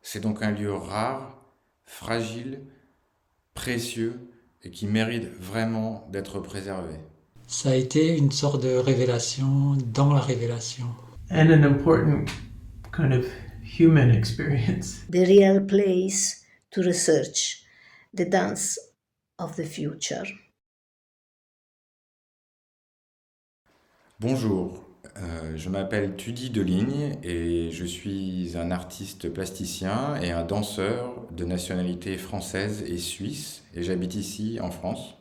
C'est donc un lieu rare, fragile, précieux et qui mérite vraiment d'être préservé. Ça a été une sorte de révélation dans la révélation. And an important kind of human experience. The real place to research the dance of the future. Bonjour, je m'appelle Tudy Deligne et je suis un artiste plasticien et un danseur de nationalité française et suisse et j'habite ici en France.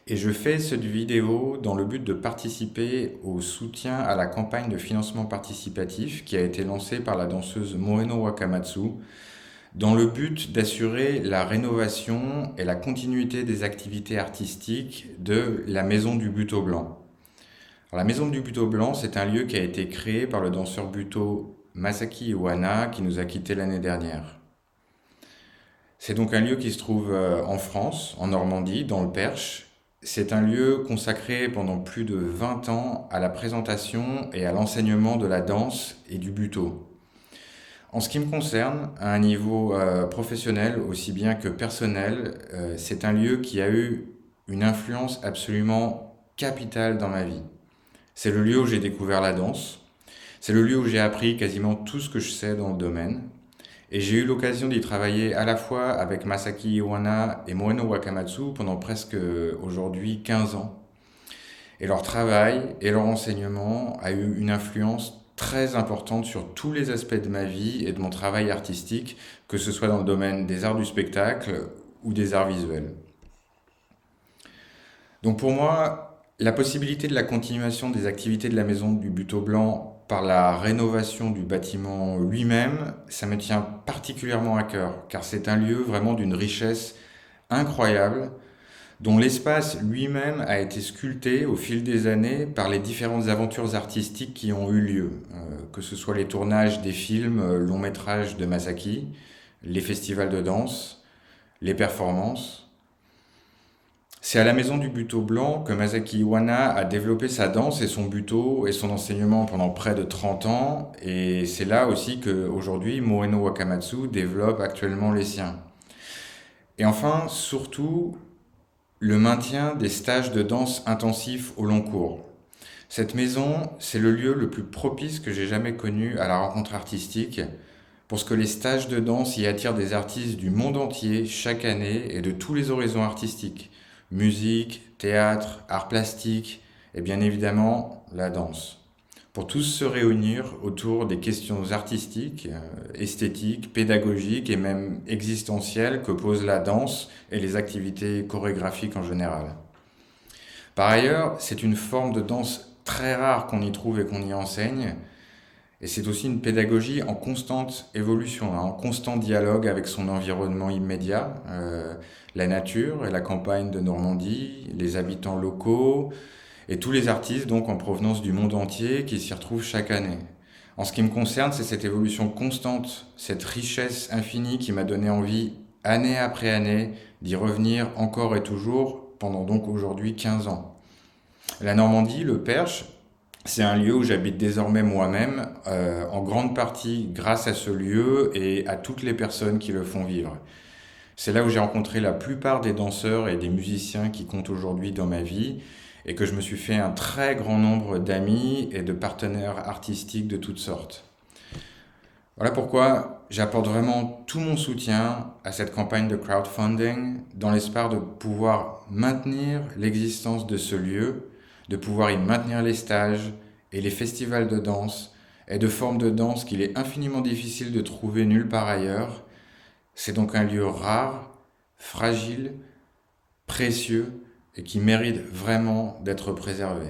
Et je fais cette vidéo dans le but de participer au soutien à la campagne de financement participatif qui a été lancée par la danseuse Moeno Wakamatsu dans le but d'assurer la rénovation et la continuité des activités artistiques de la Maison du Buto Blanc. Alors, la Maison du Buto Blanc, c'est un lieu qui a été créé par le danseur buto Masaki Iwana qui nous a quittés l'année dernière. C'est donc un lieu qui se trouve en France, en Normandie, dans le Perche. C'est un lieu consacré pendant plus de 20 ans à la présentation et à l'enseignement de la danse et du buto. En ce qui me concerne, à un niveau professionnel aussi bien que personnel, c'est un lieu qui a eu une influence absolument capitale dans ma vie. C'est le lieu où j'ai découvert la danse, c'est le lieu où j'ai appris quasiment tout ce que je sais dans le domaine, et j'ai eu l'occasion d'y travailler à la fois avec Masaki Iwana et Moeno Wakamatsu pendant presque aujourd'hui 15 ans. Et leur travail et leur enseignement a eu une influence très importante sur tous les aspects de ma vie et de mon travail artistique, que ce soit dans le domaine des arts du spectacle ou des arts visuels. Donc pour moi, la possibilité de la continuation des activités de la Maison du Buto Blanc par la rénovation du bâtiment lui-même, ça me tient particulièrement à cœur, car c'est un lieu vraiment d'une richesse incroyable, dont l'espace lui-même a été sculpté au fil des années par les différentes aventures artistiques qui ont eu lieu, que ce soit les tournages des films longs métrages de Masaki, les festivals de danse, les performances. C'est à la Maison du Buto Blanc que Masaki Iwana a développé sa danse et son buto et son enseignement pendant près de 30 ans, et c'est là aussi qu'aujourd'hui Moeno Wakamatsu développe actuellement les siens. Et enfin, surtout, le maintien des stages de danse intensifs au long cours. Cette maison, c'est le lieu le plus propice que j'ai jamais connu à la rencontre artistique, parce que les stages de danse y attirent des artistes du monde entier chaque année et de tous les horizons artistiques. Musique, théâtre, arts plastiques et bien évidemment la danse. Pour tous se réunir autour des questions artistiques, esthétiques, pédagogiques et même existentielles que pose la danse et les activités chorégraphiques en général. Par ailleurs, c'est une forme de danse très rare qu'on y trouve et qu'on y enseigne, et c'est aussi une pédagogie en constante évolution, en constant dialogue avec son environnement immédiat, la nature et la campagne de Normandie, les habitants locaux, et tous les artistes donc en provenance du monde entier qui s'y retrouvent chaque année. En ce qui me concerne, c'est cette évolution constante, cette richesse infinie qui m'a donné envie, année après année, d'y revenir encore et toujours pendant donc aujourd'hui 15 ans. La Normandie, le Perche, c'est un lieu où j'habite désormais moi-même, en grande partie grâce à ce lieu et à toutes les personnes qui le font vivre. C'est là où j'ai rencontré la plupart des danseurs et des musiciens qui comptent aujourd'hui dans ma vie et que je me suis fait un très grand nombre d'amis et de partenaires artistiques de toutes sortes. Voilà pourquoi j'apporte vraiment tout mon soutien à cette campagne de crowdfunding dans l'espoir de pouvoir maintenir l'existence de ce lieu, de pouvoir y maintenir les stages et les festivals de danse et de formes de danse qu'il est infiniment difficile de trouver nulle part ailleurs. C'est donc un lieu rare, fragile, précieux et qui mérite vraiment d'être préservé.